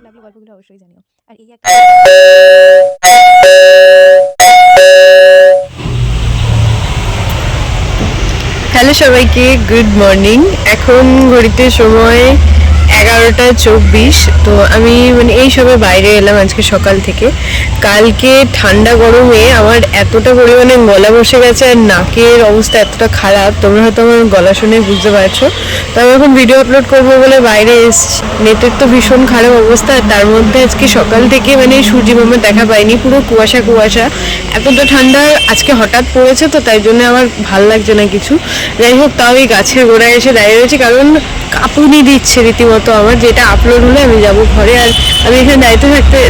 লাগলো গল্পগুলো অবশ্যই জানিও। আর এই একটা হ্যালো সবাইকে, গুড মর্নিং। এখন ঘড়িতে সময় 11টা 24। তো আমি এই সবে বাইরে এলাম আজকে সকাল থেকে। কালকে ঠান্ডা গরমে আমার এতটা পরিমাণে গলা বসে গেছে আর নাকের অবস্থা এতটা খারাপ, তোমরা হয়তো আমার গলা শুনে বুঝতে পারছো। তো আমি এখন ভিডিও আপলোড করবো বলে বাইরে এসেছি। নেটের তো ভীষণ খারাপ অবস্থা, আর তার মধ্যে আজকে সকাল থেকে সূর্য মামার দেখা পাইনি, পুরো কুয়াশা কুয়াশা। এতটা ঠান্ডা আজকে হঠাৎ পড়েছে, তো তাই জন্য আমার ভাল লাগছে না কিছু। যাই হোক, তাও এই গাছের গোড়ায় এসে দাঁড়িয়ে রয়েছি, কারণ কাঁপুনি দিচ্ছে রীতিমতো আমার। যেটা আপলোড হলে আমি যাব ঘরে। আর আমি এখানে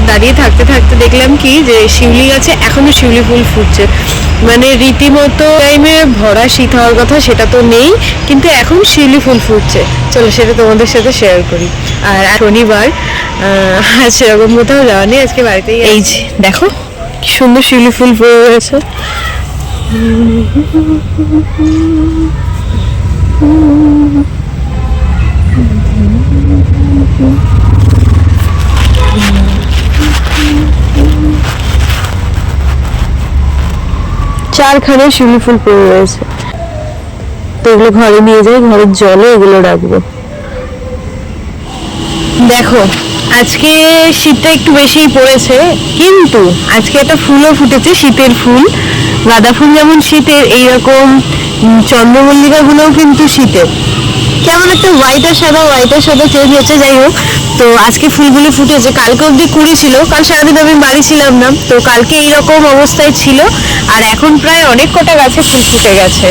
দাঁড়িয়ে থাকতে দেখলাম কি যে শিউলি গাছে এখনো শিউলি ফুল ফুটছে। রীতিমতো টাইমে ভরা শীত হওয়ার কথা সেটা তো নেই, কিন্তু এখন শিউলি ফুল ফুটছে। চলো সেটা তোমাদের সাথে শেয়ার করি। আর শনিবার আজ সেরকম কোথাও যাওয়া নেই, আজকে বাড়িতেই। এই যে দেখো কি সুন্দর শিউলি ফুল ফুটে রয়েছে। চারখানে শিউলি ফুল পড়ে রয়েছে, তো এগুলো ঘরে নিয়ে যাই, ঘরের জলে এগুলো রাখবো। দেখো আজকে শীতটা একটু বেশিই পড়েছে, কিন্তু আজকে একটা ফুলও ফুটেছে, শীতের ফুল। গাঁদা ফুল যেমন শীতের, এইরকম চন্দ্রমল্লিকা গুলোও কিন্তু শীতের। কেমন একটা হোয়াইট আর সাদা চেঞ্জ হচ্ছে। যাই হোক, তো আজকে ফুলগুলি ফুটেছে। কালকে অব্দি কুড়ি ছিল, কাল সারাদিন আমি বাড়ি ছিলাম না, তো কালকে এইরকম অবস্থায় ছিল। আর এখন প্রায় অনেক কটা গাছে ফুল ফুটে গেছে।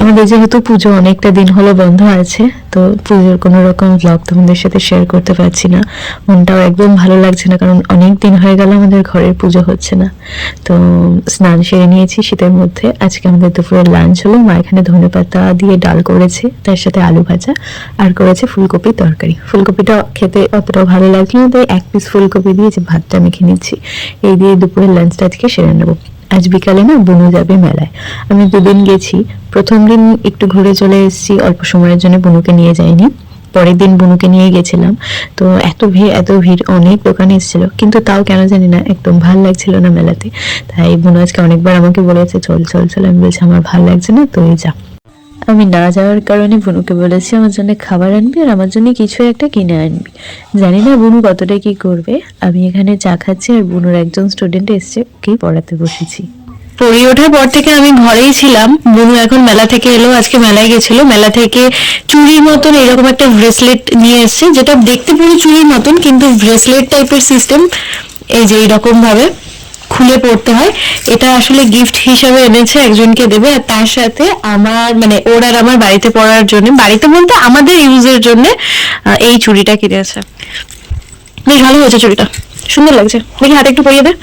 আমাদের যেহেতু পুজো অনেকটা দিন হলো বন্ধ আছে, তো পুজোর কোনো রকম ব্লগ তোমাদের সাথে শেয়ার করতে পারছি না। মনটাও একদম ভালো লাগছে না, কারণ অনেক দিন হয়ে গেল আমাদের ঘরের পুজো হচ্ছে না। তো স্নান সেরে নিয়েছি শীতের মধ্যে। আজকে আমাদের দুপুরের লাঞ্চ হলো, মা এখানে ধনেপাতা দিয়ে ডাল করেছে, তার সাথে আলু ভাজা, আর করেছে ফুলকপির তরকারি। ফুলকপিটা খেতে অতটাও ভালো লাগছিল, তাই এক পিস ফুলকপি দিয়ে যে ভাতটা মেখে নিচ্ছি। এই দিয়ে দুপুরের লাঞ্চটা আজকে সেরে নেবো। আজ বিকালে না বুনু যাবে মেলায়। আমি দুদিন গেছি। প্রথম দিন একটু ঘুরে চলে এসেছি, অল্প সময়ের জন্য বুনুকে নিয়ে যাইনি। পরের দিন বুনুকে নিয়ে গেছিলাম, তো এত ভিড়, অনেক দোকানে এসেছিল, কিন্তু তাও কেন জানি না একদম ভাল লাগছিল না মেলাতে। তাই বুনু আজকে অনেকবার আমাকে বলেছে চল চল চল, আমি বলছি আমার ভাল লাগছে না, তুই যা। আমি না যাওয়ার কারণে বুনুকে বলেছি আমার জন্য খাবার আনবি আর আমার জন্য কিছু একটা কিনে আনবি। জানি না বুনু কতটা কি করবে। আমি এখানে চা খাচ্ছি, আর বুনুর একজন স্টুডেন্ট এসছে, ওকেই পড়াতে বসেছি। পড়ে ওঠার পর থেকে আমি ঘরেই ছিলাম। বুনু এখন মেলা থেকে এলো, আজকে মেলায় গেছিল। মেলা থেকে চুড়ির মতন এরকম একটা ব্রেসলেট নিয়ে এসছে, যেটা দেখতে পুরো চুড়ির মতন, কিন্তু ব্রেসলেট টাইপের সিস্টেম। এই যে এইরকম ভাবে খুলে পড়তে হয়। এটা আসলে গিফট হিসাবে এনেছে, একজনকে দেবে। আর তার সাথে আমার ওর আর আমার বাড়িতে পরার জন্য, বাড়িতে বলতে আমাদের ইউজের জন্য এই চুড়িটা কিনেছে। বেশ ভালো হয়েছে চুড়িটা, সুন্দর লাগছে। দেখি হাতে একটু পরিয়ে দে।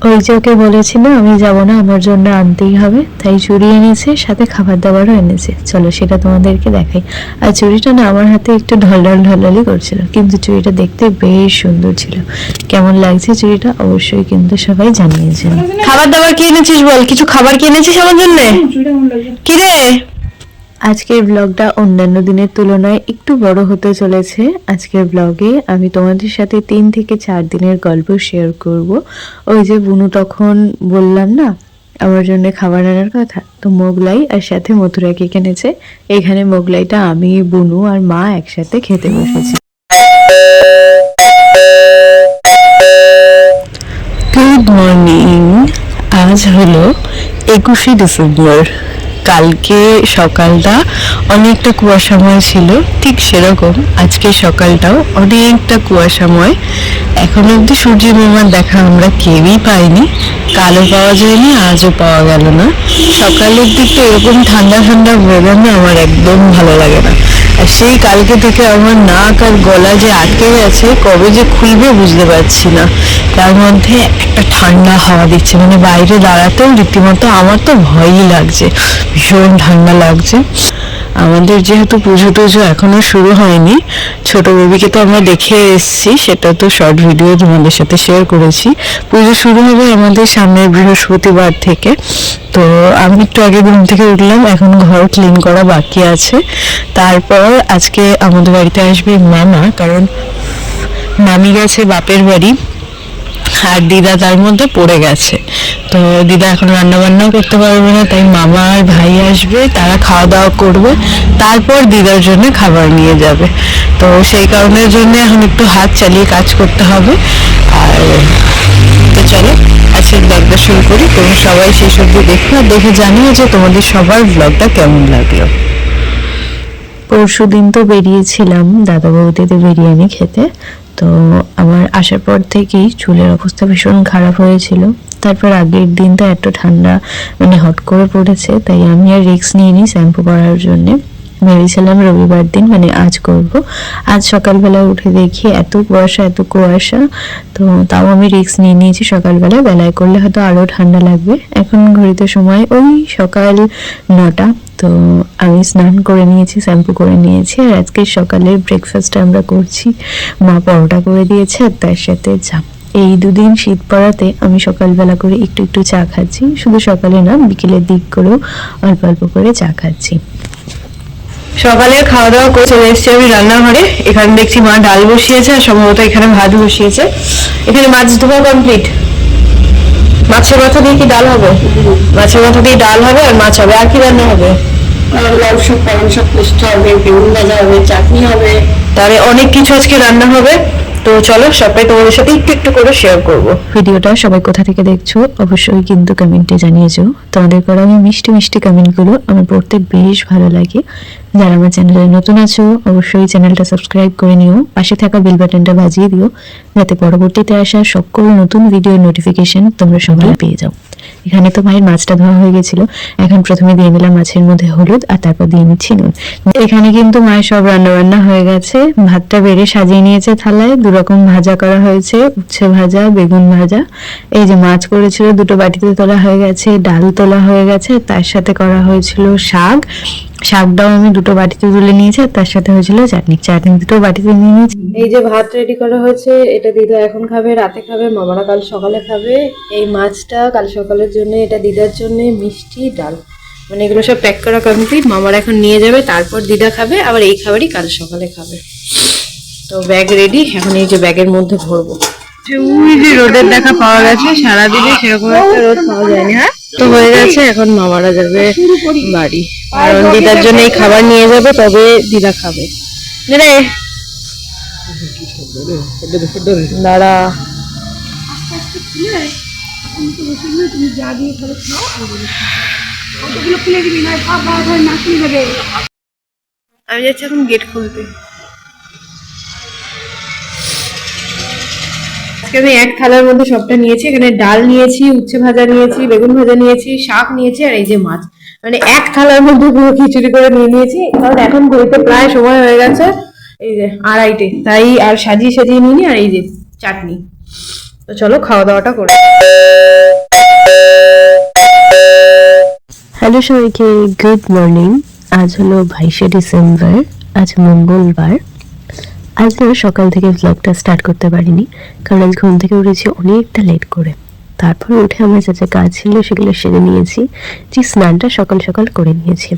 ওই যে ওকে বলেছিল আমি যাব না, আমার জন্য আনতেই হবে, তাই চুড়ি এনেছে, সাথে খাবার দাবারও এনেছে। চলো সেটা তোমাদেরকে দেখাই। আর চুড়িটা না আমার হাতে একটু ঢলঢলি করছিল, কিন্তু চুড়িটা দেখতে বেশ সুন্দর ছিল। কেমন লাগছে চুড়িটা অবশ্যই কিন্তু সবাই জানিয়েছেন। খাবার দাবার কি এনেছিস বল, কিছু খাবার কি এনেছিস আমার জন্য? কি রে? আজকের ব্লগটা অন্যান্য দিনের তুলনায় একটু বড় হতে চলেছে। আজকের ব্লগে আমি তোমাদের সাথে 3 থেকে 4 দিনের গল্প শেয়ার করব। ওই যে বুনু তখন বললাম না আমার জন্য খাবার আনার কথা, তো মোগলাই আর সাথে মথুরা কেক এনেছে। এখানে মোগলাইটা আমি, বুনু আর মা একসাথে খেতে বসেছি। Good morning. আজ হলো 21শে ডিসেম্বর। কালকে সকালটা অনেকটা কুয়াশাময় ছিল, ঠিক সেরকম আজকে সকালটাও অনেকটা কুয়াশাময়। এখন অব্দি সূর্য মামার দেখা আমরা কেউই পাইনি। কালও পাওয়া যায়নি, আজও পাওয়া গেল না। সকালের দিকটা এরকম ঠান্ডা ঠান্ডা ওয়েদার না আমার একদম ভালো লাগে না। আর সেই কালকে থেকে আমার নাক আর গলা যে আটকে গেছে, কবে যে খুলবে বুঝতে পারছি না। তার মধ্যে একটা ঠান্ডা হাওয়া দিচ্ছে, বাইরে দাঁড়াতেও রীতিমতো আমার তো ভয়ই লাগছে, ভীষণ ঠান্ডা লাগছে। আমাদের যেহেতু পুজো টুজো এখনো শুরু হয়নি, ছোট বেবিকে তো আমরা দেখে এসেছি, সেটা তো শর্ট ভিডিও তোমাদের সাথে শেয়ার করেছি। পুজো শুরু হবে আমাদের সামনের বৃহস্পতিবার থেকে। তো আমি একটু আগে ঘুম থেকে উঠলাম, এখন ঘর ক্লিন করা বাকি আছে। তারপর আজকে আমাদের বাড়িতে আসবে মামা, কারণ মামি গেছে বাপের বাড়ি আর দিদা তার মধ্যে পড়ে গেছে। তো দিদা এখন রান্না বান্নাও করতে পারবে না, তাই মামা আর ভাই আসবে, তারা খাওয়া দাওয়া করবে, তারপর দিদার জন্য খাবার নিয়ে যাবে। তো সেই কারণের জন্য এখন একটু হাত চালিয়ে কাজ করতে হবে। আর তো চলো আজকের ব্লগটা শুরু করি। তোমরা সবাই সেই সব দেখো আর দেখে জানিও যে তোমাদের সবার ব্লগটা কেমন লাগলো। পরশু দিন তো বেরিয়েছিলাম দাদা বৌদিতে বিরিয়ানি খেতে। তো আমার আসার পর থেকেই চুলের অবস্থা ভীষণ খারাপ হয়েছিল। তারপর আগের দিন তো এত ঠান্ডা হট করে পড়েছে, তাই আমি আর রিস্ক নিইনি শ্যাম্পু করার জন্যে। ভেবেছিলাম রবিবার দিন আজ করব। আজ সকালবেলা উঠে দেখি এত কুয়াশা। তো তাও আমি রিস্ক নিয়ে নিয়েছি, সকালবেলায় বেলায় করলে হয়তো আরও ঠান্ডা লাগবে। এখন ঘড়িতে সময় ওই সকাল 9টা। তো আমি স্নান করে নিয়েছি, শ্যাম্পু করে নিয়েছি। আর আজকে সকালের ব্রেকফাস্ট আমরা করছি, মা পরোটা করে দিয়েছে আর তার সাথে চা। এই দুদিন শীত পড়াতে আমি সকালবেলা করে একটু চা খাচ্ছি, শুধু সকালে না বিকেলের দিক করেও অল্প অল্প করে চা খাচ্ছি। সকালে খাওয়া দাওয়া করে চলে এসেছি আমি রান্নাঘরে। এখানে দেখছি মা ডাল বসিয়েছে আর সম্ভবত এখানে ভাত বসিয়েছে। এখানে মাছ ধোয়া কমপ্লিট। মাছের মাথা দিয়ে কি ডাল হবে? মাছের মাথা দিয়ে ডাল হবে আর মাছ হবে। আর কি রান্না হবে? লাউ শাক, পালং শাক, পোস্ত হবে, বেগুন ভাজা হবে, চাটনি হবে, তাহলে অনেক কিছু আজকে রান্না হবে। তো চলো সবাই তোমাদের সাথে একটু করে শেয়ার করব। ভিডিওটা সবাই কোথা থেকে দেখছো অবশ্যই কিন্তু কমেন্টে জানিয়েছো। তোমাদের করা আমি মিষ্টি কমেন্টগুলো আমার পড়তে বেশ ভালো লাগে। যারা আমার চ্যানেলে নতুন আছো অবশ্যই চ্যানেলটা সাবস্ক্রাইব করে নিও, পাশে থাকা বেল বাটনটা বাজিয়ে দিও, যাতে পরবর্তীতে আসা সকল নতুন ভিডিওর নোটিফিকেশন তোমরা সবাই পেয়ে যাও। এখানে তো মায়ের মাছটা ধোয়া হয়ে গেছিল, এখন প্রথমে দিয়ে দিলাম মাছের মধ্যে হলুদ আর তারপর দিয়ে নিচ্ছি নুন। এখানে কিন্তু মায়ের সব রান্না হয়ে গেছে। ভাতটা বেড়ে সাজিয়ে নিয়েছে থালায়, 2 রকম ভাজা করা হয়েছে, উচ্ছে ভাজা, বেগুন ভাজা। এই যে মাছ করেছিল 2টো বাটিতে তোলা হয়ে গেছে, ডাল তোলা হয়ে গেছে, তার সাথে করা হয়েছিল শাকটাও আমি 2টো বাটিতে তুলে নিয়েছি, আর তার সাথে হয়েছিল চাটনি 2টো বাটিতে নিয়ে নিয়েছি। এই যে ভাত রেডি করা হয়েছে, এটা দিদা এখন খাবে, রাতে খাবে, মামারা কাল সকালে খাবে। এই মাছটা কাল সকালের জন্য, এটা দিদার জন্য, মিষ্টি ডাল এগুলো সব প্যাক করা কমপ্লিট। মামারা এখন নিয়ে যাবে, তারপর দিদা খাবে, আবার এই খাবারই কাল সকালে খাবে। তো ব্যাগ রেডি, এখন এই যে ব্যাগের মধ্যে ভরবো। ওই যে রোদের দেখা পাওয়া গেছে, সারাদিনে সেরকম একটা রোদ পাওয়া যায়নি। হ্যাঁ তো হয়ে গেছে, এখন মামারা যাবে বাড়ি, কারণ দিদার জন্য এই খাবার নিয়ে যাবে, তবে দিদা খাবে। দাঁড়া, আমি যাচ্ছি এখন গেট খুলতে। আমি এক থালার মধ্যে সবটা নিয়েছি। এখানে ডাল নিয়েছি, উচ্ছে ভাজা নিয়েছি, বেগুন ভাজা নিয়েছি, শাক নিয়েছি, আর এই যে মাছ। এক থালার মধ্যে পুরো খিচুড়ি করে নিয়েছি, কারণ এখন ঘড়িতে প্রায় সময় হয়ে গেছে এই যে 2:30, তাই আর সাজিয়ে নিইনি। আর এই যে চাটনি। তো চলো খাওয়া দাওয়াটা করে। হ্যালো সবাইকে, গুড মর্নিং। আজ হলো 22শে ডিসেম্বর, আজ মঙ্গলবার। আজ সকাল থেকে ব্লগটা স্টার্ট করতে পারিনি, কারণ আজ ঘুম থেকে উঠেছি অনেকটা লেট করে। তারপর উঠে আমার যা কাজ ছিল সেগুলো সেরে নিয়েছি, যে স্নানটা সকাল সকাল করে নিয়েছি।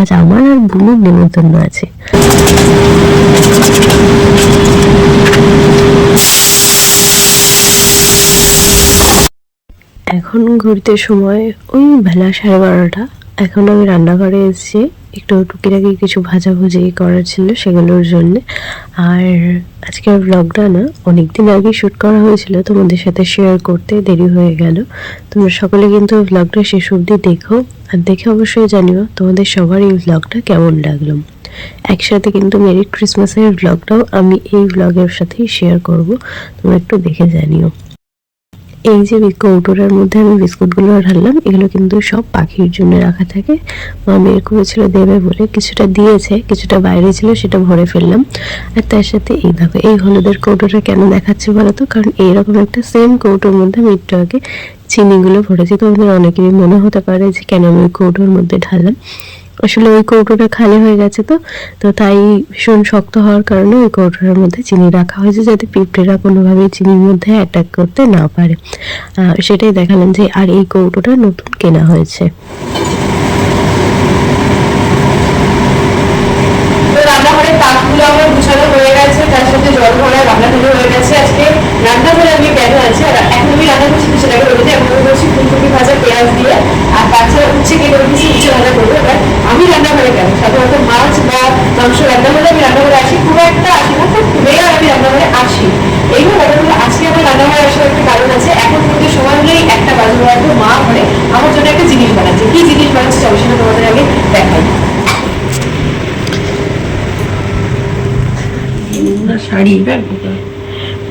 আজ আমার আর বুনুর নেমন্তন্ন আছে। এখন ঘুরতে সময় ওই বেলা 12:30। এখন আমি রান্নাঘরে এসেছি, একটু টুকিটাকি কিছু ভাজাভুজি করার ছিল সেগুলোর জন্য। আর আজকের ব্লগটা না অনেকদিন আগে শ্যুট করা হয়েছিল, তোমাদের সাথে শেয়ার করতে দেরি হয়ে গেল। তোমরা সকলে কিন্তু ব্লগটা শেষ অবধি দেখো, আর দেখে অবশ্যই জানিও তোমাদের সবার এই ব্লগটা কেমন লাগলো। একসাথে কিন্তু মেরি ক্রিসমাসের ব্লগটাও আমি এই ব্লগের সাথেই শেয়ার করব, তোমরা একটু দেখে জানিও। এই যে কৌটোটার মধ্যে আমি বিস্কুটগুলো ঢাললাম, এগুলো কিন্তু সব পাখির জন্য রাখা থাকে। মা বের করেছিল দেবে বলে, কিছুটা দিয়েছে, কিছুটা বাইরে ছিল, সেটা ভরে ফেললাম। আর তার সাথে এই দেখো, এই হলুদের কৌটোটা কেন দেখাচ্ছি বলো তো, কারণ এইরকম একটা সেম কৌটোর মধ্যে আমি একটু আগে চিনিগুলো ভরেছি। তোমাদের অনেকেরই মনে হতে পারে যে কেন আমি ওই কৌটোর মধ্যে ঢাললাম। আসলে ওই কৌটোটা খালি হয়ে গেছে, তো তো তাই ভীষণ শক্ত হওয়ার কারণে ওই কৌটোটার মধ্যে চিনি রাখা হয়েছে যাতে পিঁপড়েরা কোনোভাবেই চিনির মধ্যে অ্যাটাক করতে না পারে। সেটাই দেখালাম যে আর এই কৌটোটা নতুন কেনা হয়েছে। রান্নাঘরের তাকগুলো আমার গুছানো হয়ে গেছে, তার সাথে জল ভরা রান্নাগুলো হয়ে গেছে। আজকে রান্নাঘরে আমি ব্যথা আছে, আর এখন আমি রান্না করছি সেটাকে বলে দিই। এখন করছি ফুলকপি ভাজা পেঁয়াজ দিয়ে, আর তাছাড়া উচ্ছে কে করে দিচ্ছি, উচ্ছে ভাজা করবো। এবার আমি রান্নাঘরে কেন, সাধারণত মাছ বা মাংস রান্না হলে আমি রান্নাঘরে আসি, খুব একটা আসি না, খুব রেয়ার আমি রান্নাঘরে আসি। এইগুলো ব্যাপারগুলো আজকে আমার রান্নাঘরে আসার একটা কারণ আছে। এখন মধ্যে সময় নেই, একটা বাজে রাখবো, মা ঘরে আমার জন্য একটা জিনিস বানাচ্ছে। কি জিনিস বানাচ্ছে চলো সেটা তোমাদের আগে দেখাই।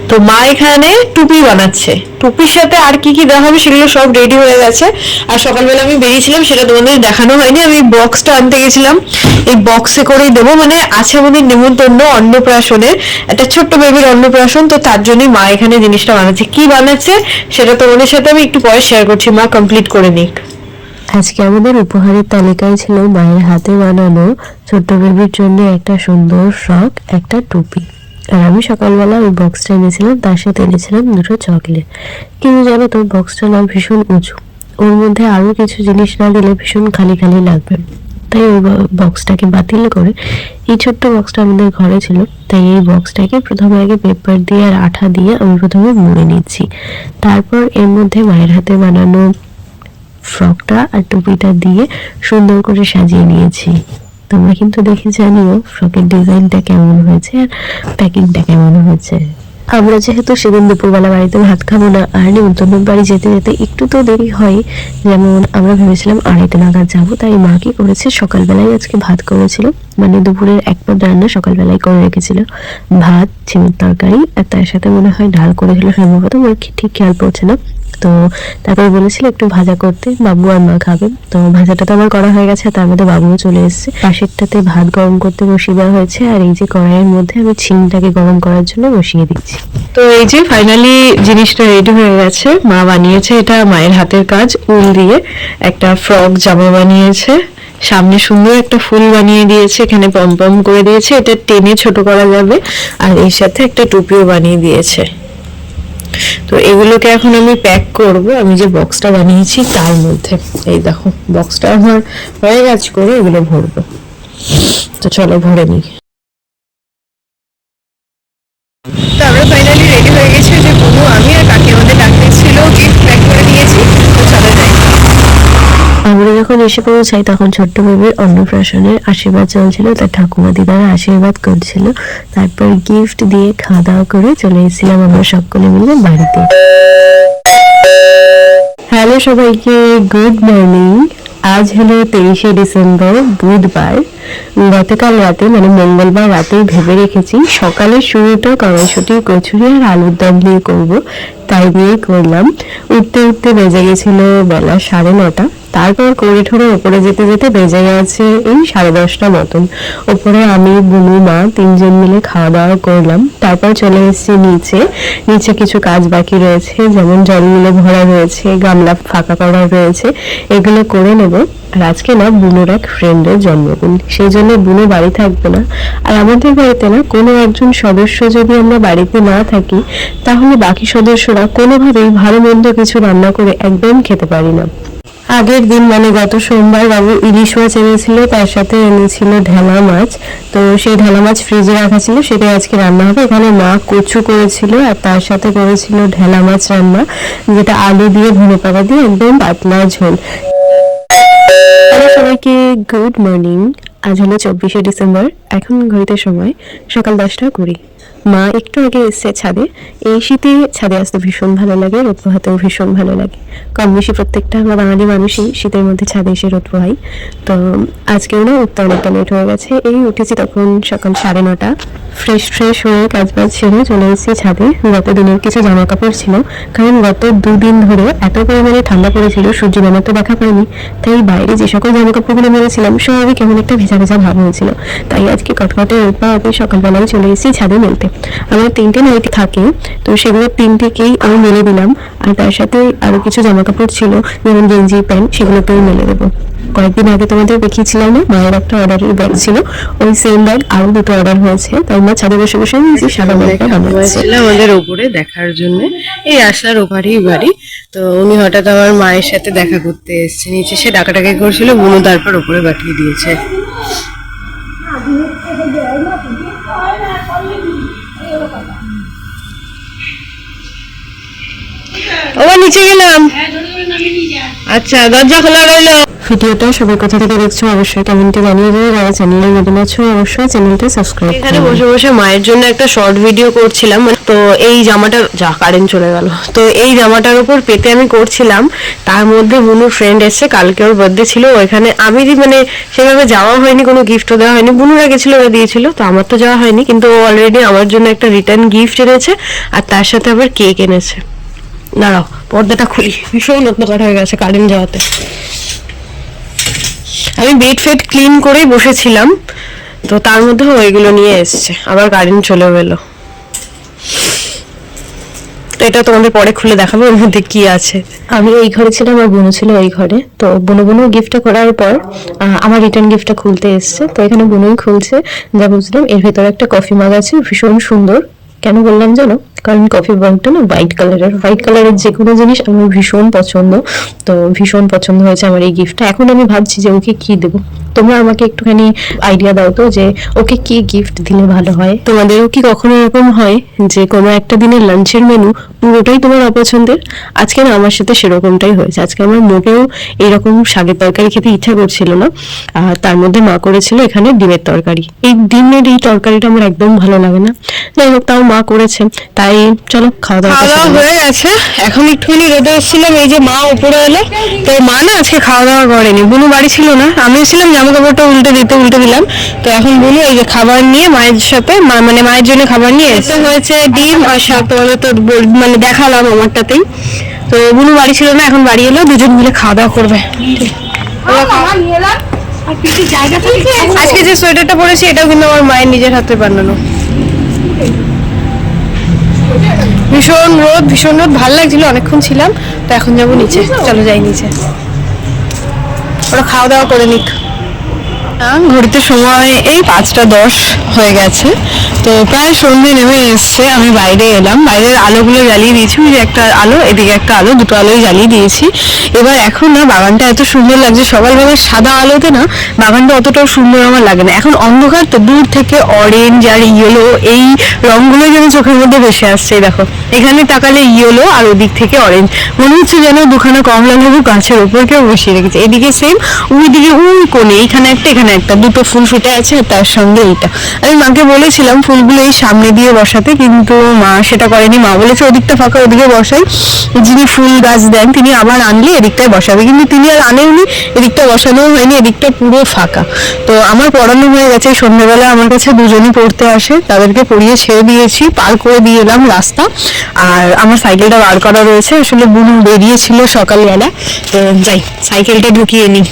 তো মা এখানে টুপি বানাচ্ছে, টুপির সাথে আর কি কি দেওয়া হবে সেগুলো সব রেডি হয়ে গেছে। আর সকালবেলা আমি বেরিয়েছিলাম, সেটা তোমাদের দেখানো হয়নি, আমি বক্সটা আনতে গেছিলাম। এই বক্সে করেই দেবো, মানে আছে আমাদের নিমন্ত্রণ অন্নপ্রাশনের, একটা ছোট্ট বেবির অন্নপ্রাশন, তো তার জন্যই মা এখানে জিনিসটা বানাচ্ছে। কি বানাচ্ছে সেটা তোমাদের সাথে আমি একটু পরে শেয়ার করছি, মা কমপ্লিট করে নিক। আজকে আমাদের উপহারের তালিকায় ছিল মায়ের হাতে বানানো ছোট্ট বেবির জন্য একটা সুন্দর ফ্রক, একটা টুপি। আর আমি সকালবেলা ওই বক্সটা এনেছিলাম, তার সাথে এনেছিলাম দুটো চকলেট। কিন্তু জানো তো বক্সটা না ভীষণ উঁচু, ওর মধ্যে আরো কিছু জিনিস না দিলে ভীষণ খালি খালি লাগবে। তাই ওই বক্সটাকে বাতিল করে এই ছোট্ট বক্সটা আমাদের ঘরে ছিল, তাই এই বক্সটাকে প্রথমে আগে পেপার দিয়ে আর আঠা দিয়ে আমি প্রথমে মুড়ে নিচ্ছি। তারপর এর মধ্যে মায়ের হাতে বানানো ফ্রকটা আর টুপিটা দিয়ে সুন্দর করে সাজিয়ে নিয়েছি। তোমরা কিন্তু দেখে জানিও ফ্রকের ডিজাইনটা কেমন হয়েছে আর প্যাকিংটা কেমন হয়েছে। আমরা যেহেতু সেদিন দুপুরবেলা বাড়িতে ভাত খাবো না, আর নিমন্ত্রণ বাড়ি যেতে যেতে একটু তো দেরি হয়, যেমন আমরা ভেবেছিলাম 2:30 নাগাদ যাবো। তাই মা কি করেছে, সকালবেলায় আজকে ভাত করেছিল, মানে দুপুরের এক পদ রান্না সকালবেলায় করে রেখেছিল। ভাত, চিংড়ির তরকারি আর তার সাথে মনে হয় ডাল করেছিল সম্ভবত, আমার ঠিক খেয়াল পড়ছে না। তো তারপরে বলেছিল একটু ভাজা করতে, বাবু আর মা খাবে। তো ভাজাটা তো আমার করা হয়ে গেছে, তার মধ্যে বাবুও চলে এসেছে। পাশেরটাতে ভাত গরম করতে বসিয়ে দেওয়া হয়েছে, আর এই যে কড়াইয়ের মধ্যে আমি ছিমটাকে গরম করার জন্য বসিয়ে দিচ্ছি। তো এই যে ফাইনালি জিনিসটা রেডি হয়ে গেছে, মা বানিয়েছে, এটা মায়ের হাতের কাজ, উল দিয়ে একটা ফ্রক জামা বানিয়েছে, সামনে সুন্দর একটা ফুল বানিয়ে দিয়েছে, এখানে পম পম করে দিয়েছে, এটা টেনে ছোট করা যাবে, আর এর সাথে একটা টুপিও বানিয়ে দিয়েছে। তো এগুলোকে এখন আমি প্যাক করব, আমি যে বক্সটা বানিয়েছি তার মধ্যে। এই দেখো বক্সটা আমার হয়ে গেছে করে, এগুলো ভরবো। তো চলো ভরে নিই। তো আমরা ফাইনালি রেডি হয়ে গেছি, যে বুনু, আমি আর কাকি আমাদের ডাকতে ছিল, গিফট প্যাক করে নিয়েছি। তো চলো যাই। আমরা যখন এসে পৌঁছাই তখন ছোট্ট বেবির অন্নপ্রাশনের আশীর্বাদ চলছিল, তার ঠাকুমা দিদারা আশীর্বাদ করছিল। তারপর গিফট দিয়ে খাওয়া দাওয়া করে চলে এসেছিলাম আমরা সকলে মিলে বাড়িতে। হ্যালো সবাইকে, গুড মর্নিং। আজ হলো 23শে ডিসেম্বর, বুধবার। গতকাল রাতে মানে মঙ্গলবার রাতেই ভেবে রেখেছি সকালের শুরুটা কড়াইশুঁটি, কচুরি আর আলুর দম দিয়ে করবো, তাই দিয়েই করলাম। উঠতে উঠতে বেজে গেছিল বেলা 9:30। তারপর করে ঠোরে ওপরে যেতে যেতে বেজে গেছে এই 10:30 মতন। ওপরে আমি, বুনু, মা তিনজন মিলে খাওয়া দাওয়া করলাম। তারপর চলে এসেছি নিচে। নিচে কিছু কাজ বাকি রয়েছে, যেমন জলগুলো ভরা রয়েছে, গামলা ফাঁকা করা রয়েছে, এগুলো করে নেব। আর আজকে না বুনুর এক ফ্রেন্ডের জন্মদিন, সেই জন্য বুনু বাড়ি থাকবে না। আর আমাদের বাড়িতে না কোনো একজন সদস্য যদি আমরা বাড়িতে না থাকি, তাহলে বাকি সদস্যরা কোনোভাবেই ভালো মন্দ কিছু রান্না করে একদম খেতে পারি না। আগের দিন মানে গত সোমবার বাবু ইলিশ মাছ এনেছিল, তার সাথে এনেছিল ঢেলা মাছ। তো সেই ঢেলা মাছ ফ্রিজে রাখা ছিল, সেটাই আজকে রান্না হবে। এখানে মা কচু করেছিল আর তার সাথে করেছিল ঢেলা মাছ রান্না, যেটা আলু দিয়ে ধনেপাতা দিয়ে একদম পাতলা ঝোল। হ্যালো সবাইকে, গুড মর্নিং। আজ হলো 24শে ডিসেম্বর, এখন ঘড়িতে সময় সকাল 10:20। মা একটু আগে এসছে ছাদে। এই শীতে ছাদে আসতে ভীষণ ভালো লাগে, রোদ পোহাতেও ভীষণ ভালো লাগে। কম বেশি প্রত্যেকটা আমরা বাঙালি মানুষই শীতের মধ্যে ছাদে এসে রোদ পোহাই। তো আজকেও না উঠতে অনেকটা লেট হয়ে গেছে, এই উঠেছি তখন সকাল 9:30। ফ্রেশ হয়ে কাজ বাজ ছেড়ে চলে এসেছি ছাদে। গত দিনের কিছু জামা কাপড় ছিল, কারণ গত 2 দিন ধরে এত পরিমাণে ঠান্ডা পড়েছিল, সূর্য নামার তো দেখা পাইনি। তাই বাইরে যে সকল জামা কাপড়গুলো মেরেছিলাম সবই কেমন একটা ভেজা ভেজা ভাব হয়েছিল। তাই আজকে কটকটে রোদ পাওয়াতে সকালবেলায় চলে এসেছি ছাদে মেলতে। আমার 3টে নাইটি থাকে, তো সেগুলো 3টেকেই আমি মেলে দিলাম। আর তার সাথে আরো কিছু জামা কাপড় ছিল, যেমন গেঞ্জি, প্যান্ট, সেগুলোকেও মেলে দেবো। কয়েকদিন আগে তোমাদের দেখিয়েছিলাম না, মায়ের একটা অর্ডারের ব্যাগ ছিল, ওই সেম ব্যাগ আরো দুটো অর্ডার হয়েছে, তাই মা ছাদে বসে বসে নিজে সাদা ব্যাগটা বানাচ্ছে। আমাদের উপরে দেখার জন্য এই আশার ওপারেই বাড়ি, তো উনি হঠাৎ আমার মায়ের সাথে দেখা করতে এসেছে, নিচে সে ডাকাডাকি করছিল, বুনু তারপর উপরে পাঠিয়ে দিয়েছে। ও নিচে গেলাম, আচ্ছা দরজা খোলা রইলো। ভিডিওটা সবাই কোথা থেকে দেখছো অবশ্যই কমেন্টে জানিয়ে দেবে, যারা চ্যানেলে নতুন আছো অবশ্যই চ্যানেলটা সাবস্ক্রাইব এখানে বসে বসে মায়ের জন্য একটা শর্ট ভিডিও করছিলাম, তো এই জামাটা কারেন্ট চলে গেল, তো এই জামাটার উপর পেতে আমি করছিলাম, তার মধ্যে বুনুর ফ্রেন্ড এসছে, কালকে ওর বার্থডে ছিল, ওইখানে আমি মানে সেভাবে যাওয়া হয়নি, কোনো গিফটও দেওয়া হয়নি, বুনুরা গেছিল ওরা দিয়েছিল, তো আমার তো যাওয়া হয়নি, কিন্তু ও অলরেডি আমার জন্য একটা রিটার্ন গিফট এনেছে আর তার সাথে আবার কেক এনেছে। দাঁড়াও পর্দাটা খুলি, ভীষণ অন্ধকার হয়ে গেছে কারেন্ট যাওয়াতে। আমি বেড ফেড ক্লিন করেই বসেছিলাম, তো তার মধ্যে ওইগুলো নিয়ে এসছে, আবার কারেন্ট চলে এলো, তো এটা তোমাদের পরে খুলে দেখাবো এর মধ্যে কি আছে। আমি এই ঘরে ছিলাম আর বুনু ছিল এই ঘরে, তো বুনু গিফটটা করার পর আমার রিটার্ন গিফটটা খুলতে এসছে, তো এখানে বুনুই খুলছে, যা বুঝলাম এর ভেতরে একটা কফি মাগ আছে, ভীষণ সুন্দর। কেন বললাম জানো, কারণ কফি মাগটা না হোয়াইট কালারের যে কোনো জিনিস আমার ভীষণ পছন্দ, তো ভীষণ পছন্দ হয়েছে আমার এই গিফটটা। এখন আমি ভাবছি যে ওকে কি দেবো, তোমরা আমাকে একটুখানি আইডিয়া দাও তো যে ওকে কি গিফট দিলে ভালো হয়। তোমাদেরও কি কখনো এরকম হয় যে কোনো একটা দিনের লাঞ্চের মেনু পুরোটাই তোমার অপছন্দের? আজকে না আমার সাথে সেরকমটাই হয়েছে, আজকে আমার মোটেও এইরকম শাকের তরকারি খেতে ইচ্ছা করছিল না, আর তার মধ্যে মা করেছিল এখানে ডিমের তরকারি। এই ডিমের এই তরকারিটা আমার একদম ভালো লাগে না, যাই হোক তাও মা করেছে, তাই চলো খাওয়া দাওয়া হয়ে গেছে। এখন একটুখানি রোদে এসেছিলাম, এই যে মা উপরে এলো, তো মা না আজকে খাওয়া দাওয়া করেনি, বুনু বাড়ি ছিল না, আমি ছিলাম জামা কাপড়টা উল্টে দিলাম, তো এখন বুনু এই যে খাবার নিয়ে মায়ের সাথে মানে মায়ের জন্য খাবার নিয়ে এসে হয়েছে ডিম আর শাক, তোমাদের তো মানে দেখালাম আমারটাতেই, তো বুনু বাড়ি ছিল না, এখন বাড়ি এলো, দুজন মিলে খাওয়া দাওয়া করবে। আজকে যে সোয়েটারটা পরেছি এটাও কিন্তু আমার মায়ের নিজের হাতে বানানো। ভীষণ রোদ, ভালো লাগছিল, অনেকক্ষণ ছিলাম, তো এখন যাবো নিচে, চলো যাই নিচে, ওরা খাওয়া দাওয়া করে নিক। ঘড়িতে সময় এই 5:10 হয়ে গেছে, তো প্রায় সন্ধ্যে নেমে এসছে, আমি বাইরে এলাম, বাইরের আলোগুলো জ্বালিয়ে দিয়েছি, ওই যে একটা আলো এদিকে একটা আলো, দুটো আলোই জ্বালিয়ে দিয়েছি। এবার এখন না বাগানটা এত সুন্দর লাগছে, সকালবেলা সাদা আলোতে না বাগানটা অতটাও সুন্দর আমার লাগে না, এখন অন্ধকার তো দূর থেকে অরেঞ্জ আর ইয়েলো এই রঙগুলো যেন চোখের মধ্যে ভেসে আসছে। দেখো এখানে তাকালে ইয়েলো আর ওদিক থেকে অরেঞ্জ, মনে হচ্ছে যেন দুখানা কমলা লেবু গাছের ওপর কেউ বসিয়ে রেখেছে, এদিকে সেম, ওইদিকে ওই কোণে এইখানে একটা এখানে একটা, দুটো ফুল ফুটে আছে তার সঙ্গে এইটা। আমি মাকে বলেছিলাম ফুলগুলো এই সামনে দিয়ে বসাতে, কিন্তু মা সেটা করেনি, মা বলেছে ওদিকটা ফাঁকা ওদিকে বসাই, যিনি ফুল গাছ দেন তিনি আবার আনলে এদিকটায় বসাবে, কিন্তু তিনি আর আনেননি, এদিকটা বসানো হয়নি, এদিকটা পুরো ফাঁকা। তো আমার পড়ানো হয়ে গেছে, সন্ধ্যেবেলা আমার কাছে দুজনই পড়তে আসে, তাদেরকে পড়িয়ে ছেড়ে দিয়েছি, পার করে দিয়ে এলাম রাস্তা, আর আমার সাইকেলটা বার করা রয়েছে, আসলে বুনু বেরিয়েছিল সকালবেলা, তো যাই সাইকেলটা ঢুকিয়ে নিই।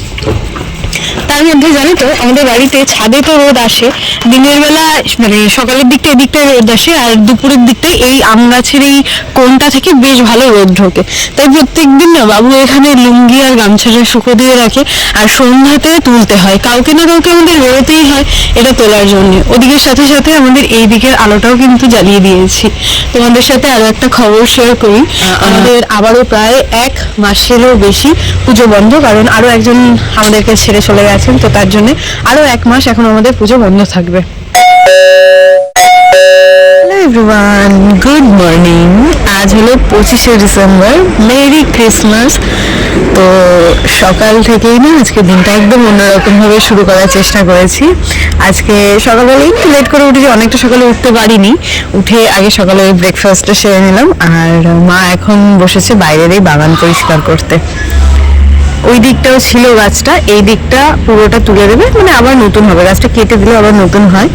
তার মধ্যে জানো তো আমাদের বাড়িতে ছাদে তো রোদ আসে, দিনের বেলা মানে সকালের দিকটা এদিকটায় রোদ আসে, আর দুপুরের দিকটায় এই আম গাছের এই কোণটা থেকে বেশ ভালো রোদ ঢোকে, তাই প্রত্যেকদিন না বাবু এখানে লুঙ্গি আর গামছাটা শুকো দিয়ে রাখে, আর সন্ধ্যাতে তুলতে হয়, কাউকে না কাউকে আমাদের বেরোতেই হয় এটা তোলার জন্য। ওদিকের সাথে সাথে আমাদের এই দিকের আলোটাও কিন্তু জ্বালিয়ে দিয়েছি। তোমাদের সাথে আরো একটা খবর শেয়ার করি, আমাদের আবারও প্রায় 1 মাসেরও বেশি পুজো বন্ধ, কারণ আরো একজন আমাদেরকে ছেড়ে চলে গেছেন, তো তার জন্য আরো 1 মাস এখন আমাদের পুজো বন্ধ থাকবে। Hello everyone, good morning. আজ হলো 25শে ডিসেম্বর, মেরি ক্রিসমাস। তো সকাল থেকেই না আজকে দিনটা একদম অন্যরকম ভাবে শুরু করার চেষ্টা করেছি। আজকে সকালবেলা একটু লেট করে উঠেছি, অনেকটা সকালে উঠতে পারিনি, উঠে আগে সকালে ব্রেকফাস্টটা সেরে নিলাম, আর মা এখন বসেছে বাইরের এই বাগান পরিষ্কার করতে। ওই দিকটাও ছিল গাছটা, এই দিকটা পুরোটা তুলে দেবে, মানে আবার নতুন হবে, গাছটা কেটে দিলে আবার নতুন হয়।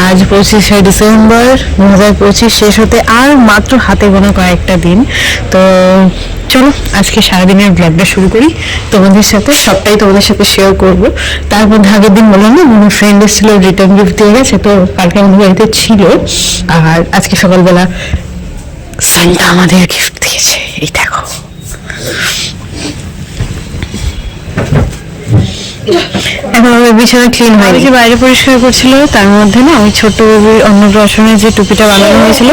আজ 25শে ডিসেম্বর 2025 শেষ হতে আর মাত্র হাতে গোনা কয়েকটা দিন। তো চলো আজকে সারাদিনের ব্লগটা শুরু করি, তোমাদের সাথে সবটাই তোমাদের সাথে শেয়ার করব। তার মধ্যে আগের দিন বললাম না আমার ফ্রেন্ড এসেছিল, রিটার্ন গিফট দিয়ে গেছে, তো কালকে আমাদের বাড়িতে ছিল, আর আজকে সকালবেলা সান্টা আমাদের গিফট দিয়েছে, এই দেখো। এখন আমার বিছানা ক্লিন হয়, যে বাইরে পরিষ্কার করছিল তার মধ্যে না ওই ছোট বেবির অন্নপ্রাশনের যে টুপিটা বানানো হয়েছিল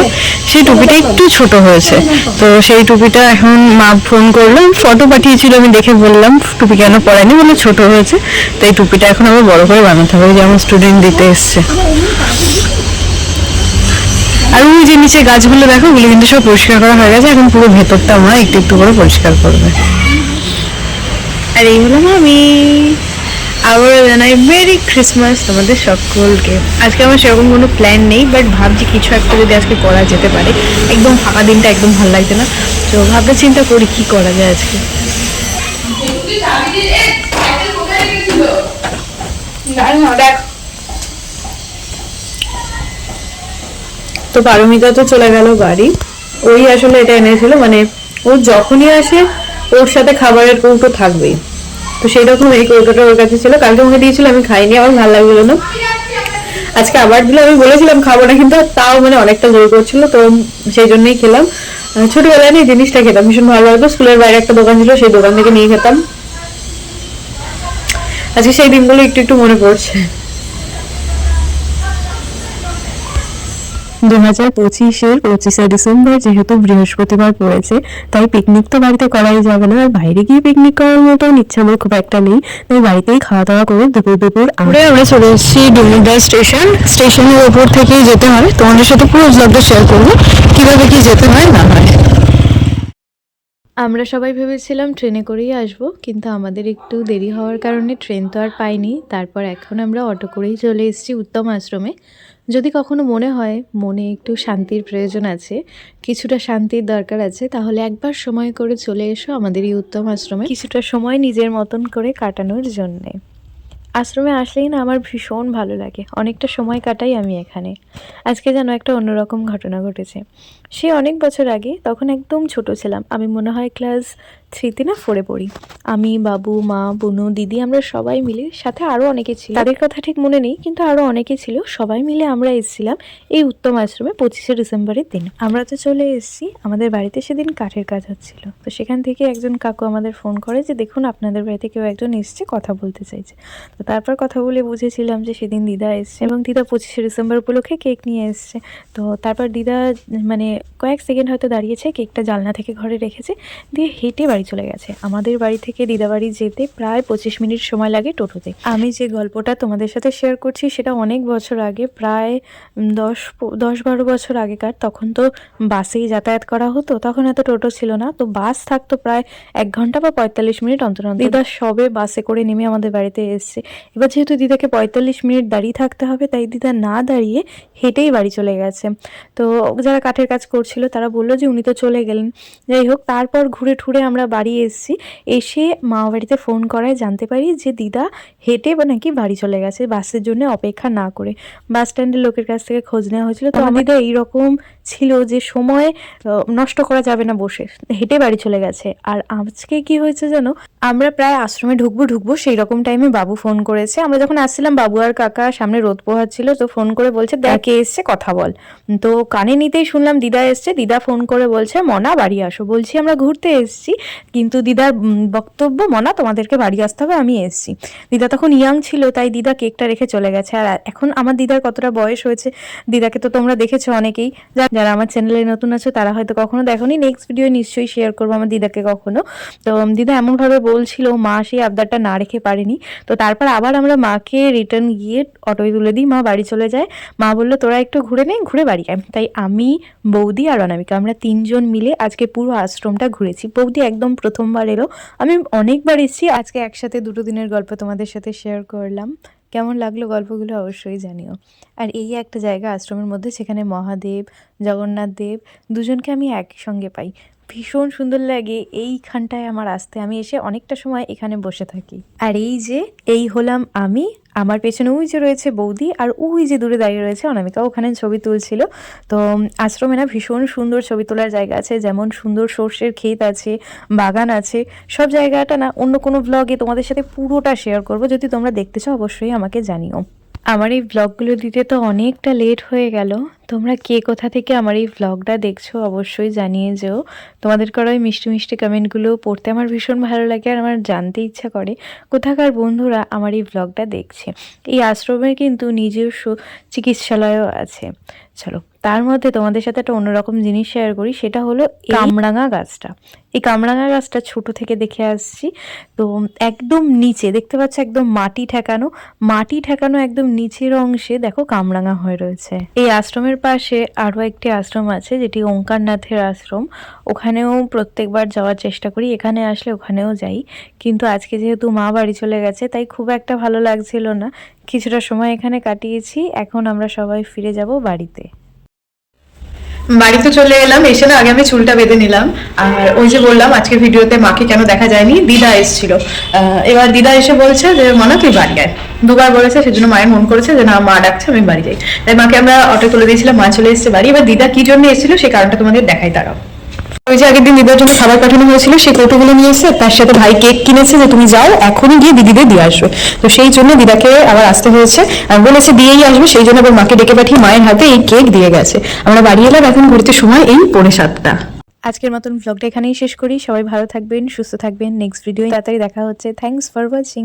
সেই টুপিটা একটু ছোট হয়েছে। তো সেই টুপিটা এখন মা ফোন করলো, ফটো পাঠিয়েছিল, আমি দেখে বললাম টুপি কেন পরায়নি, বলে ছোট হয়েছে। তো এই টুপিটা এখন আবার বড় করে বানাতে হবে, যেমন স্টুডেন্ট দিতে এসছে। আর ওই যে নিচে গাছগুলো দেখো, ওগুলো কিন্তু সব পরিষ্কার করা হয়ে গেছে, এখন পুরো ভেতরটা আমরা একটু একটু করে পরিষ্কার করবে। আর এই হলাম আমি। আবারও জানাই মেরি ক্রিসমাস তোমাদের সকলকে। আজকে আমার সেরকম কোনো প্ল্যান নেই, বাট ভাবছি কিছু একটা যদি আজকে করা যেতে পারে। একদম ফাঁকা দিনটা একদম ভালো লাগছে না, তো ভাবতে চিন্তা করি কি করা যায় আজকে। তো পারমিতা তো চলে গেল বাড়ি, ওই আসলে এটা এনেছিল, মানে ও যখনই আসে ওর সাথে খাবারের কৌটো থাকবেই, তো সেই রকম এই কৌটোটা ওর কাছে ছিল। কালকে আমাকে দিয়েছিল, আমি খাইনি, আমার ভালো লাগলো না। আজকে আবার দিলে, আমি বলেছিলাম খাবো না, কিন্তু তাও মানে অনেকটা জোর করছিল, তো সেই জন্যই খেলাম। ছোটবেলায় না এই জিনিসটা খেতাম, ভীষণ ভালো লাগতো। স্কুলের বাইরে একটা দোকান ছিল, সেই দোকান থেকে নিয়ে খেতাম। আজকে সেই দিনগুলো একটু একটু মনে পড়ছে। 2025-এর 25শে ডিসেম্বর যেহেতু বৃহস্পতিবার পড়েছে, তাই পিকনিক তো বাড়িতে করাই যাবে না, আর বাইরে গিয়ে পিকনিক করার মতো ইচ্ছা আমার খুব একটা নেই, তাই বাড়িতেই খাওয়া দাওয়া করে দুপুর আমরা চলে এসেছি ডুমুরডা স্টেশন। স্টেশনের ওপর থেকেই যেতে হয়, তোমাদের সাথে পুরো ব্লগটা শেয়ার করবো কিভাবে কি যেতে হয় না হয়। আমরা সবাই ভেবেছিলাম ট্রেনে করেই আসবো, কিন্তু আমাদের একটু দেরি হওয়ার কারণে ট্রেন তো আর পাইনি। তারপর এখন আমরা অটো করেই চলে এসেছি উত্তম আশ্রমে। যদি কখনো মনে হয় মনে একটু শান্তির প্রয়োজন আছে, কিছুটা শান্তির দরকার আছে, তাহলে একবার সময় করে চলে এসো আমাদের এই উত্তম আশ্রমে, কিছুটা সময় নিজের মতন করে কাটানোর জন্যে। আশ্রমে আসলেই না আমার ভীষণ ভালো লাগে, অনেকটা সময় কাটাই আমি এখানে। আজকে যেন একটা অন্যরকম ঘটনা ঘটেছে। সে অনেক বছর আগে, তখন একদম ছোট ছিলাম, আমি মনে হয় ক্লাস 3তে না 4-এ পড়ি। আমি, বাবু, মা, বুনু, দিদি, আমরা সবাই মিলে, সাথে আরও অনেকে ছিল, তাদের কথা ঠিক মনে নেই, কিন্তু আরও অনেকে ছিল, সবাই মিলে আমরা এসেছিলাম এই উত্তম আশ্রমে 25শে ডিসেম্বরের দিন। আমরা তো চলে এসেছি, আমাদের বাড়িতে সেদিন কাঠের কাজ হচ্ছিল। তো সেখান থেকে একজন কাকু আমাদের ফোন করে যে দেখুন আপনাদের বাড়িতে কেউ একজন এসছে, কথা বলতে চাইছে। তো তারপর কথা বলে বুঝেছিলাম যে সেদিন দিদা এসছে, এবং দিদা 25শে ডিসেম্বর উপলক্ষে কেক নিয়ে এসছে। তো তারপর দিদা মানে কয়েক সেকেন্ড হয়তো দাঁড়িয়েছে, কেকটা জানলা থেকে ঘরে রেখেছে, দিয়ে হেঁটে বাড়ি চলে গেছে। আমাদের বাড়ি থেকে দিদা বাড়ি যেতে প্রায় 25 মিনিট সময় লাগে টোটোতে। আমি যে গল্পটা তোমাদের সাথে শেয়ার করছি সেটা অনেক বছর আগে, প্রায় 10-12 বছর আগেকার। তখন তো বাসেই যাতায়াত করা হতো, তখন এত টোটো ছিল না, তো বাস থাকতো প্রায় 1 ঘন্টা বা 45 মিনিট অন্তর অন্তর। দিদা সবে বাসে করে নেমে আমাদের বাড়িতে এসছে। এবার যেহেতু দিদাকে 45 মিনিট দাঁড়িয়ে থাকতে হবে, তাই দিদা না দাঁড়িয়ে হেঁটেই বাড়ি চলে গেছে। তো যারা কাঠের কাজ করছিল তারা বললো যে উনি তো চলে গেলেন। যাই হোক, তারপর ঘুরে ঠুরে আমরা বাড়ি এসেছি। এসে মা বাড়িতে ফোন করায় জানতে পারি যে দিদা হেঁটে বা নাকি বাড়ি চলে গেছে, বাসের জন্য অপেক্ষা না করে। বাস স্ট্যান্ডের লোকের কাছ থেকে খোঁজ নেওয়া হয়েছিল, তো আমার দিদা এইরকম ছিল যে সময় নষ্ট করা যাবে না বসে, হেঁটে বাড়ি চলে গেছে। আর আজকে কি হয়েছে জানো, আমরা প্রায় আশ্রমে ঢুকবো সেই রকম টাইমে বাবু ফোন করেছে। আমরা যখন আসছিলাম, বাবু আর কাকা সামনে রোদ পোহাচ্ছিল, তো ফোন করে বলছে দেখ কে এসছে, কথা বল। তো কানে নিতেই শুনলাম দিদা এসছে। দিদা ফোন করে বলছে মনা বাড়ি আসো। বলছি আমরা ঘুরতে এসছি, কিন্তু দিদার বক্তব্য মনা তোমাদেরকে বাড়ি আসতে হবে, আমি এসছি। দিদা তখন ইয়াং ছিল, তাই দিদা কেকটা রেখে চলে গেছে। আর এখন আমার দিদার কতটা বয়স হয়েছে, দিদাকে তো তোমরা দেখেছো অনেকেই, যারা আমার চ্যানেলে নতুন আছো তারা হয়তো কখনো দেখোনি, নেক্সট ভিডিও নিশ্চয়ই শেয়ার করবো আমার দিদাকে কখনো। তো দিদা এমনভাবে বলছিল, মা সেই আবদারটা না রেখে পারেনি। তো তারপর আবার আমরা মাকে রিটার্ন গিয়ে অটোয় তুলে দিই, মা বাড়ি চলে যায়। মা বললো তোরা একটু ঘুরে নে, ঘুরে বাড়ি আয়। তাই আমি, বৌদি আর অনামিকা, আমরা 3 জন মিলে আজকে পুরো আশ্রমটা ঘুরেছি। বৌদি একদম প্রথমবার এলো, আমি অনেকবার এসেছি। আজকে একসাথে 2 দিনের গল্প তোমাদের সাথে শেয়ার করলাম। কেমন লাগলো গল্পগুলো অবশ্যই জানিও। আর এই একটা জায়গা আশ্রমের মধ্যে, সেখানে মহাদেব, জগন্নাথ দেব দুজনকে আমি একই সঙ্গে পাই, ভীষণ সুন্দর লাগে এইখানটায় আমার আসতে। আমি এসে অনেকটা সময় এখানে বসে থাকি। আর এই হলাম আমি, আমার পেছনে ওই যে রয়েছে বৌদি, আর ওই যে দূরে দাঁড়িয়ে রয়েছে অনামিকা, ওখানে ছবি তুলছিল। তো আশ্রমে না ভীষণ সুন্দর ছবি তোলার জায়গা আছে, যেমন সুন্দর সর্ষের ক্ষেত আছে, বাগান আছে। সব জায়গাটা না অন্য কোনো ব্লগে তোমাদের সাথে পুরোটা শেয়ার করব, যদি তোমরা দেখতে চাও অবশ্যই আমাকে জানিও। আমার এই ব্লগগুলো দিতে তো অনেকটা লেট হয়ে গেল, তোমরা কে কোথা থেকে আমার এই ভ্লগটা দেখছো অবশ্যই জানিয়ে যেও। তোমাদের করা ওই মিষ্টি মিষ্টি কমেন্টগুলো পড়তে আমার ভীষণ ভালো লাগে, আর আমার জানতে ইচ্ছা করে কোথাকার বন্ধুরা আমার এই ভ্লগটা দেখছে। এই আশ্রমের কিন্তু নিজস্ব চিকিৎসালয়ও আছে। চলো, তার মধ্যে তোমাদের সাথে একটা অন্যরকম জিনিস শেয়ার করি, সেটা হলো এই কামরাঙা গাছটা। এই কামরাঙা গাছটা ছোট থেকে দেখে আসছি। তো একদম নিচে দেখতে পাচ্ছ, একদম মাটি ঠেকানো একদম নিচের অংশে দেখো কামরাঙা হয়ে রয়েছে। এই আশ্রমের পাশে আরও একটি আশ্রম আছে, যেটি ওঙ্কারনাথের আশ্রম। ওখানেও প্রত্যেকবার যাওয়ার চেষ্টা করি, এখানে আসলে ওখানেও যাই, কিন্তু আজকে যেহেতু মা বাড়ি চলে গেছে তাই খুব একটা ভালো লাগছিল না। কিছুটা সময় এখানে কাটিয়েছি, এখন আমরা সবাই ফিরে যাব বাড়িতে। বাড়িতে চলে এলাম, এসে না আগে আমি চুলটা বেঁধে নিলাম। আর ওই যে বললাম আজকে ভিডিওতে মাকে কেন দেখা যায়নি, দিদা এসেছিল। এবার দিদা এসে বলছে যে মনা তুই বাড়ি আয়, দুবার বলেছে, সেজন্য মায়ের মন করেছে যে না মা ডাকছে আমি বাড়ি যাই। তাই মাকে আমরা অটো তুলে দিয়েছিলাম, মা চলে এসেছে বাড়ি। এবার দিদা কি জন্য এসেছিল সেই কারণটা তোমাদের দেখাই। দাঁড়াও, ওই যে আগের দিন দিদার জন্য খাবার পাঠানো হয়েছিল সেই কৌটোগুলো নিয়ে এসে তার সাথে ভাই কেক কিনেছে যে তুমি যাও এখনই গিয়ে দিদিদের দিয়ে আসবে। তো সেই জন্য দিদাকে আবার আসতে হয়েছে, বলেছে দিয়েই আসবে, সেই জন্য আবার মাকে ডেকে পাঠিয়ে মায়ের হাতে এই কেক দিয়ে গেছে। আমরা বাড়ি এলাম, এখন ঘুরতে সময় এই 6:45। আজকের মতন ভ্লগটা এখানেই শেষ করি। সবাই ভালো থাকবেন, সুস্থ থাকবেন। নেক্সট ভিডিও তাড়াতাড়ি দেখা হচ্ছে। Thanks for watching.